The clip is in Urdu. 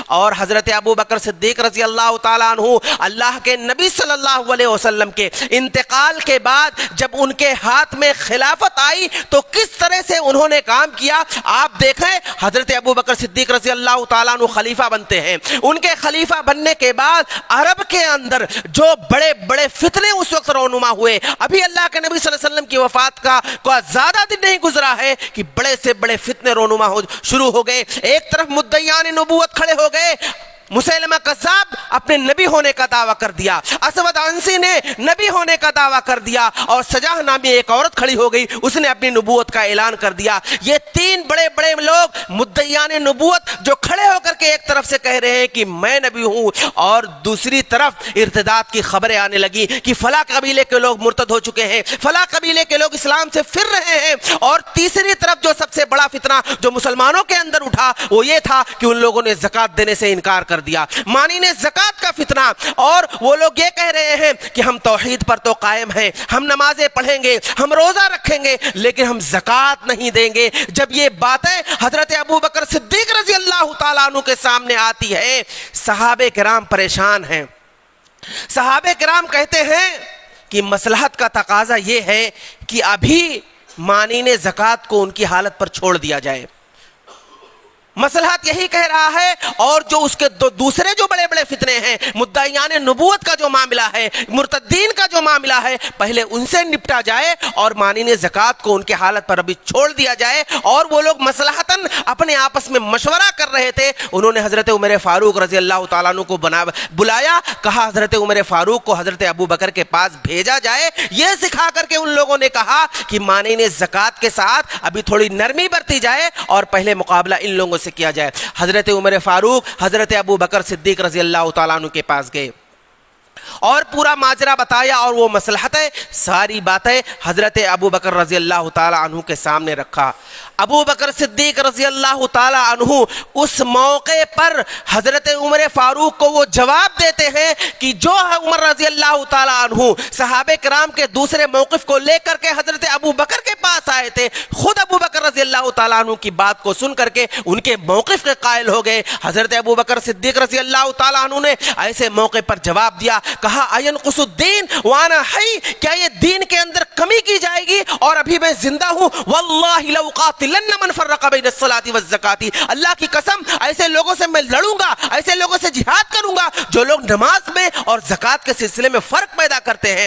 اور حضرت ابو بکر صدیق رضی اللہ تعالیٰ عنہ اللہ کے نبی صلی اللہ علیہ وسلم کے انتقال کے بعد جب ان کے ہاتھ میں خلافت آئی تو کس طرح سے انہوں نے کام کیا آپ دیکھیں. حضرت ابو بکر صدیق رضی اللہ تعالیٰ عنہ خلیفہ بنتے ہیں. ان کے خلیفہ بننے کے بعد عرب کے اندر جو بڑے بڑے فتنے اس وقت رونما ہوئے, ابھی اللہ کے نبی صلی اللہ علیہ وسلم کی وفات کا زیادہ دن نہیں گزرا ہے کہ بڑے سے بڑے فتنے رونما شروع ہو گئے. ایک طرف مدعیان نبوت کھڑے ہو گئے, مسیلمہ کذاب اپنے نبی ہونے کا دعویٰ کر دیا, اسود عنسی نے نبی ہونے کا دعویٰ کر دیا, اور سجاہ نامی ایک عورت کھڑی ہو گئی, اس نے اپنی نبوت کا اعلان کر دیا. یہ تین بڑے بڑے لوگ مدعیان نبوت جو کھڑے ہو کر کے ایک طرف سے کہہ رہے ہیں کہ میں نبی ہوں, اور دوسری طرف ارتداد کی خبریں آنے لگی کہ فلاں قبیلے کے لوگ مرتد ہو چکے ہیں, فلاں قبیلے کے لوگ اسلام سے پھر رہے ہیں. اور تیسری طرف جو سب سے بڑا فتنہ جو مسلمانوں کے اندر اٹھا وہ یہ تھا کہ ان لوگوں نے زکوٰۃ دینے سے انکار کر دیا, مانی نے زکوٰۃ کا فتنہ. اور وہ لوگ یہ کہہ رہے ہیں کہ ہم توحید پر تو قائم ہیں, ہم نمازیں پڑھیں گے, ہم روزہ رکھیں گے, لیکن ہم زکوٰۃ نہیں دیں گے. جب یہ باتیں حضرت ابو بکر صدیق رضی اللہ تعالیٰ عنہ کے سامنے آتی ہے, صحابہ کرام پریشان ہیں. صحابہ کرام کہتے ہیں کہ مصلحت کا تقاضا یہ ہے کہ ابھی مانین زکوٰۃ کو ان کی حالت پر چھوڑ دیا جائے. مصلحت یہی کہہ رہا ہے. اور جو اس کے دوسرے جو بڑے بڑے فتنے ہیں, مدعیان نبوت کا جو معاملہ ہے, مرتدین کا جو معاملہ ہے, پہلے ان سے نپٹا جائے اور مانین زکوٰۃ کو ان کے حالت پر ابھی چھوڑ دیا جائے. اور وہ لوگ مصلحتاً اپنے آپس میں مشورہ کر رہے تھے. انہوں نے حضرت عمر فاروق رضی اللہ تعالیٰ عنہ کو بلایا, کہا حضرت عمر فاروق کو حضرت ابو بکر کے پاس بھیجا جائے. یہ سکھا کر کے ان لوگوں نے کہا کہ مانین زکوٰۃ کے ساتھ ابھی تھوڑی نرمی برتی جائے اور پہلے مقابلہ ان لوگوں سے کیا جائے. حضرت عمر فاروق حضرت ابو بکر صدیق رضی اللہ تعالیٰ عنہ کے پاس گئے اور پورا ماجرا بتایا, اور وہ مصلحتیں ساری باتیں حضرت ابو بکر رضی اللہ تعالیٰ عنہ کے سامنے رکھا. ابو بکر صدیق رضی اللہ تعالیٰ عنہ اس موقع پر حضرت عمر فاروق کو وہ جواب دیتے ہیں کہ جو عمر رضی اللہ تعالیٰ عنہ صحابہ کرام کے دوسرے موقف کو لے کر کے حضرت ابو بکر کے پاس آئے تھے, خود ابو بکر رضی اللہ تعالیٰ عنہ کی بات کو سن کر کے ان کے موقف کے قائل ہو گئے. حضرت ابو بکر صدیق رضی اللہ تعالیٰ عنہ نے ایسے موقع پر جواب دیا, کہا اینقص الدین وانا حی, کیا یہ دین کے اندر کمی کی جائے گی اور ابھی میں زندہ ہوں؟ واللہ لو قاتلن من فرق بین الصلاۃ والزکاۃ, اللہ کی قسم ایسے لوگوں سے میں لڑوں گا, ایسے لوگوں سے جہاد کروں گا جو لوگ نماز میں اور زکوٰۃ کے سلسلے میں فرق پیدا کرتے ہیں.